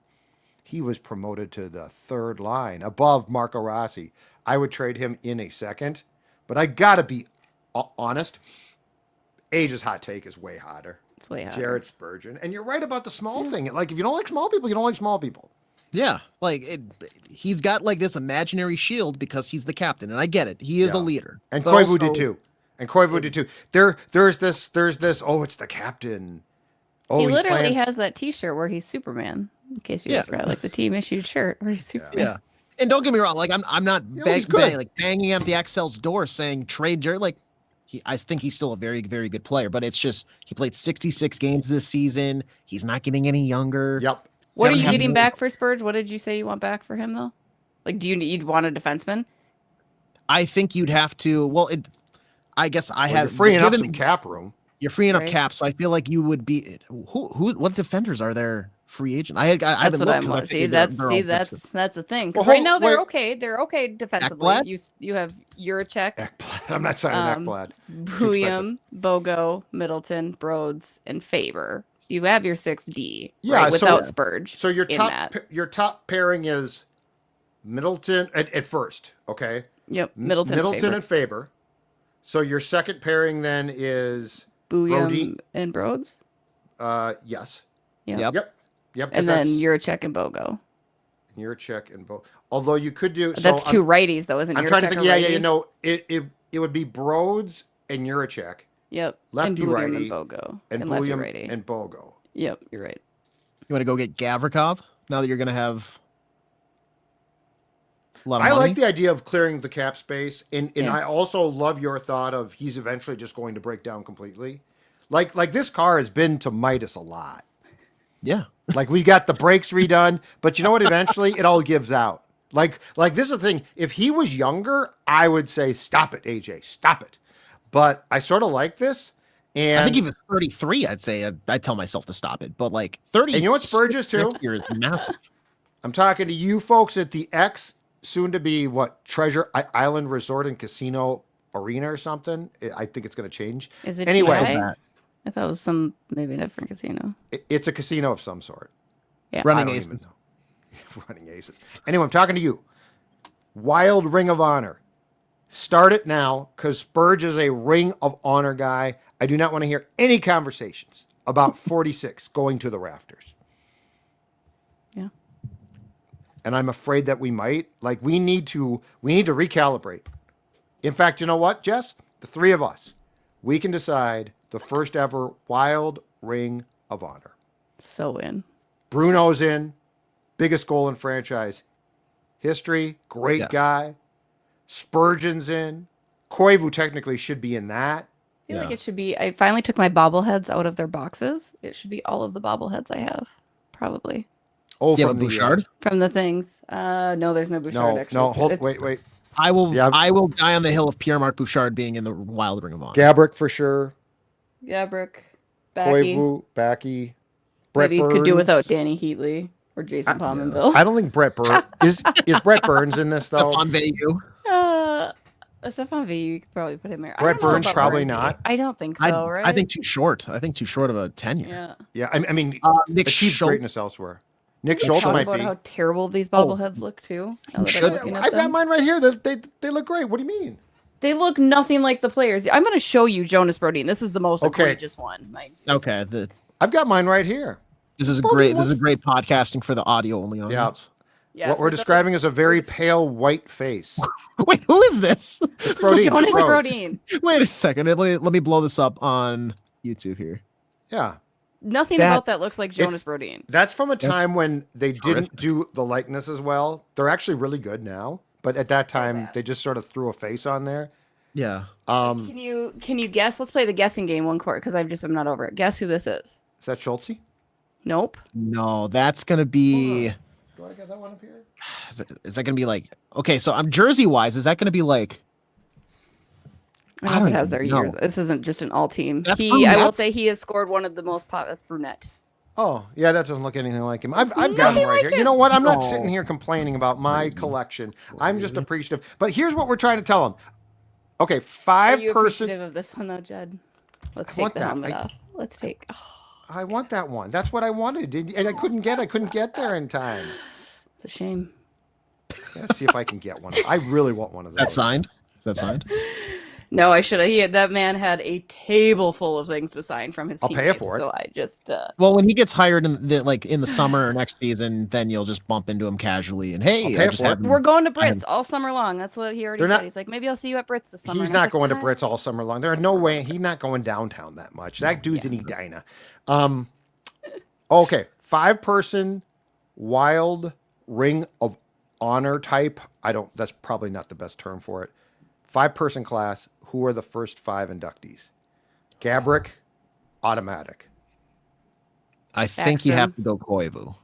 He was promoted to the third line above Marco Rossi. I would trade him in a second, but I got to be honest. Age's hot take is way hotter. It's way hotter. Jared Spurgeon. And you're right about the small thing. Like, if you don't like small people, you don't like small people. Yeah, he's got like this imaginary shield because he's the captain, and I get it. He is a leader, and Koivu did too. There's this. Oh, it's the captain. Oh, he literally has that T-shirt where he's Superman. In case you just forgot, like the team issued shirt where he's Superman. Yeah, and don't get me wrong, like I'm not banging at the XL's door saying trade Jared. Like I think he's still a very, very good player, but it's just he played 66 games this season. He's not getting any younger. Yep. What are you getting back for Spurge? What did you say you want back for him though? Like, you'd want a defenseman? I think you'd have to. Well, I guess you're freeing up some cap room. You're freeing up cap, so I feel like you would be. What defenders are there? Free agent. That's what I'm want. See, that's the thing. Because right now they're okay. They're okay defensively. You have Juracek. I'm not signing Ekblad. Bouillon, Bogo, Middleton, Broads, and Faber. So you have your 6D. Yeah, right, without Spurge. So your top pairing is Middleton at first. Okay. Yep. Middleton and Faber. So your second pairing then is Booyam and Broads. Yes. Yeah. Yep. And then Juracek and Bogo. Juracek and Bo. Although you could do. That's two righties, though, isn't it? I'm trying to think. Yeah. You know, it would be Broads and Juracek. Yep. Lefty and Booyam righty and Bogo. And lefty Booyam righty. and Bogo. Yep, you're right. You want to go get Gavrikov now that you're going to have a lot of I money? like the idea of clearing the cap space, and I also love your thought of he's eventually just going to break down completely. Like this car has been to Midas a lot. Yeah. Like we got the brakes redone, but you know what? Eventually, it all gives out. Like this is the thing. If he was younger, I would say, "Stop it, AJ, stop it." But I sort of like this, and I think even 33, I'd say I'd tell myself to stop it. But like 30, and you know what Spurge is too? Year is massive. I'm talking to you folks at the X, soon to be Treasure Island Resort and Casino Arena or something. I think it's going to change. Is it anyway? TI? I thought it was maybe a different casino. It's a casino of some sort. Yeah. Running I don't Aces. even know. Running Aces. Anyway, I'm talking to you. Wild Ring of Honor. Start it now, because Spurge is a Ring of Honor guy. I do not want to hear any conversations about 46 going to the rafters. Yeah. And I'm afraid that we might. Like, we need to recalibrate. In fact, you know what, Jess? The three of us, we can decide the first ever Wild Ring of Honor. So in. Bruno's in. Biggest goal in franchise history. Great Yes. guy. Spurgeon's in. Koivu technically should be in that. I feel like it should be. I finally took my bobbleheads out of their boxes. It should be all of the bobbleheads I have, probably. Oh, Yeah, from the Bouchard. From the things. No, there's no Bouchard. actually. Hold, It's wait. I will Yeah. I will die on the hill of Pierre-Marc Bouchard being in the Wild Ring of Honor. Gabrick for sure. Gabrick, Backy. Koivu, Backy. Brett Maybe you Burns. could do without Danny Heatley or Jason Pominville. I don't think Brett Burns is Brett Burns in this though. Stefan Veyu. Stefan V, you could probably put him there. Brett I don't know Burns about probably Burnsy. not. I don't think so, right? I think too short. I think too short of a tenure. Yeah. Yeah, I mean, Nick achieved Schultz. greatness elsewhere. Nick Can we Schultz talk might about be. how terrible these bobbleheads look too. Now that should. I'm looking at I've got them. mine right here. They look great. What do you mean? They look nothing like the players. I'm going to show you Jonas Brodin. This is the most Okay. egregious one. Okay, I've got mine right here. this is Brodin great podcasting for the audio only audience. Yeah, What we're is that describing the- is a very pale white face. Wait, who is this? Brodin, Jonas Rhodes. Brodin. Wait a second. Let me blow this up on YouTube here. Yeah. Nothing That- about that looks like Jonas Brodin. That's from a That's time when they didn't horrific. do the likeness as well. They're actually really good now, but at that time they just sort of threw a face on there. Yeah. Can you guess? Let's play the guessing game one court because I'm not over it. Guess who this is? Is that Schultze? Nope. No, that's gonna be. Do I get that one up here? Is that gonna be like? Okay, so I'm jersey wise. Is that gonna be like? I I don't know if don't it has their even know. years. This isn't just an all team. That's I Brunette. will say he has scored one of the most pop. That's Brunette. Oh, yeah, that doesn't look anything like him. I've got him nothing right like here. You know what? I'm not No. sitting here complaining about my collection. I'm just appreciative. But here's what we're trying to tell him. Okay, Are you five-person. appreciative of this one though, Judd? Let's I take want the that. helmet off. Let's take. Oh, I want that one. That's what I wanted, and I couldn't get there in time. it's a shame. Let's see if I can get one. I really want one of Is that those. signed? Is that signed? No, I should have. That man had a table full of things to sign from his I'll teammates. pay for it. So I just. Well, when he gets hired in the summer or next season, then you'll just bump into him casually and hey, I'll pay I just for it. have him. We're going to I have- Brits all summer long. That's what he already They're said. not- He's like, maybe I'll see you at Brits this summer. He's And I was not going to like, Brits all summer long. There's no way he's not going downtown that much. That dude's in Edina. Okay, 5-person Wild Ring of Honor type. That's probably not the best term for it. 5-person class. Who are the first 5 inductees? Gabrick, automatic. I think you have Axton. to go Koivu.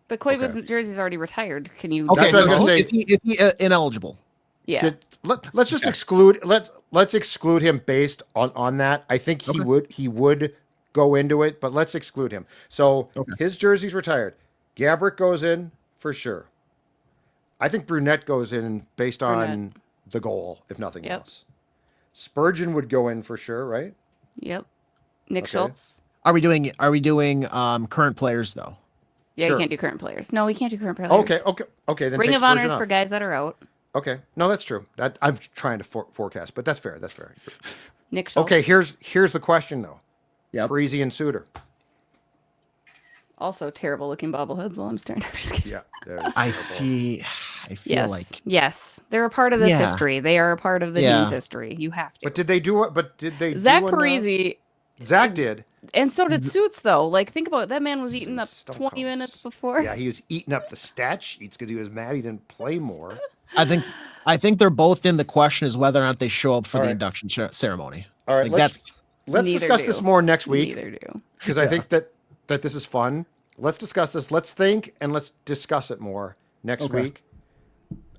But Koivu's Okay. jersey's already retired. Can you? Okay, That's what I was so gonna is he ineligible? Yeah. Let's just exclude. Let's exclude him based on that. I think he would go into it, but let's exclude him. So his jersey's retired. Gabrick goes in for sure. I think Brunette goes in based on Brunette. the goal, if nothing Yep. else. Spurgeon would go in for sure, right? Yep. Nick Okay. Schultz. Are we doing current players though? Yeah, Sure. you can't do current players. No, we can't do current players. Okay. Then Ring take of Honor Spurgeon is off. for guys that are out. Okay, no, that's true. I'm trying to forecast, but that's fair. Nick Schultz. Okay, here's the question though. Yep. Parisi and Suter. Also terrible looking bobbleheads while I'm staring. I'm just kidding. Yeah, that is I terrible. feel Yes. like Yes. They're a part of this Yeah. history. They are a part of the Yeah. team's history. You have to. But did they do it? But did they? Zach do enough? Parisi, Zach did. and so did Suits, though. Like, think about it. That man was eating up Suits, don't 20 call minutes us. before. Yeah, he was eating up the stat sheets because he was mad he didn't play more. I think they're both in the question is whether or not they show up for All the right. induction ceremony. All right, Like, let's Neither discuss do. this more next week Neither do. because I think that this is fun. Let's discuss this. Let's think and let's discuss it more next Okay. week.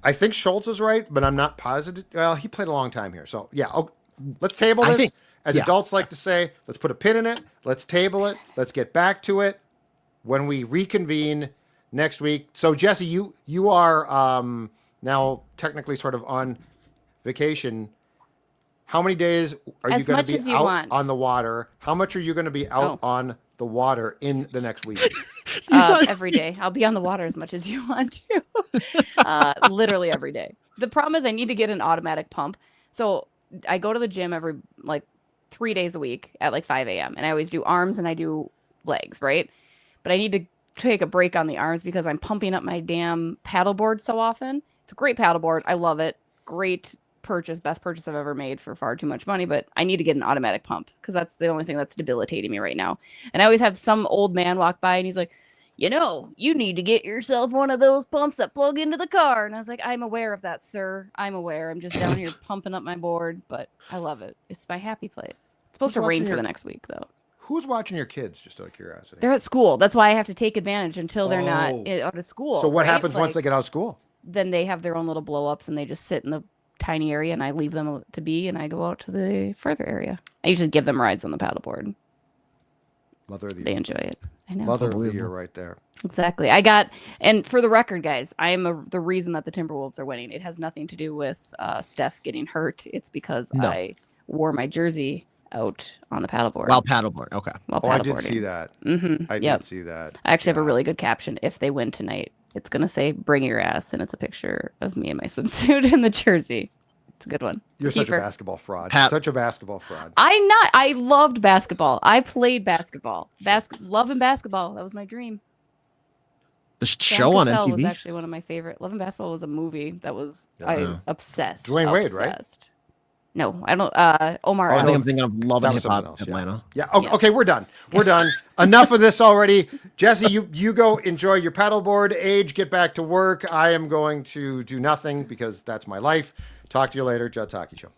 I think Schultz is right, but I'm not positive. Well, he played a long time here, so yeah. Let's table I this. think- As yeah. adults like to say, let's put a pin in it. Let's table it. Let's get back to it when we reconvene next week. So Jessi, you are now technically sort of on vacation. How many days are you As going much to be as you out want. on the water? How much are you going to be out Oh. on the water in the next week? Every day. I'll be on the water as much as you want to. Literally every day. The problem is I need to get an automatic pump. So I go to the gym every 3 days a week at 5 a.m. And I always do arms and I do legs, right? But I need to take a break on the arms because I'm pumping up my damn paddleboard so often. It's a great paddleboard. I love it. Great purchase, best purchase I've ever made for far too much money, but I need to get an automatic pump because that's the only thing that's debilitating me right now. And I always have some old man walk by and he's like, you need to get yourself one of those pumps that plug into the car. And I was like, I'm aware of that, sir. I'm aware. I'm just down here pumping up my board, but I love it. It's my happy place. It's supposed Who's to rain watching for your- the next week, though. Who's watching your kids? Just out of curiosity. They're at school. That's why I have to take advantage until they're not Oh. out of school. So what right? happens once they get out of school? Then they have their own little blow ups and they just sit in the tiny area and I leave them to be and I go out to the further area. I usually give them rides on the paddleboard. Mother of the They year. enjoy it. I know. Mother of the Unbelievable. year right there. Exactly. And for the record, guys, I am the reason that the Timberwolves are winning. It has nothing to do with Steph getting hurt. It's because No. I wore my jersey out on the paddleboard. Well, paddleboard. Okay. while Oh, I paddleboarding. did see that. Mm-hmm. I Yep. did see that. I actually have a Yeah. really good caption. If they win tonight, it's going to say, bring your ass. And it's a picture of me in my swimsuit and the jersey. It's a good one. You're It's a such a keeper. basketball fraud. Pat- Such a basketball fraud. I'm not. I loved basketball. I played basketball. Loving basketball. That was my dream. The Sam show on Cassell was MTV. actually one of my favorite. Loving Basketball was a movie that was Yeah. I obsessed. Dwayne Wade, right? obsessed. No, I don't. Omar. Oh, I Epps. think I'm thinking of Love That and was Hip Hop something else, Atlanta. Yeah. Yeah. Okay, we're done. We're done. Enough of this already. Jessi, you go enjoy your paddleboard age. Get back to work. I am going to do nothing because that's my life. Talk to you later. Judd's Hockey Show.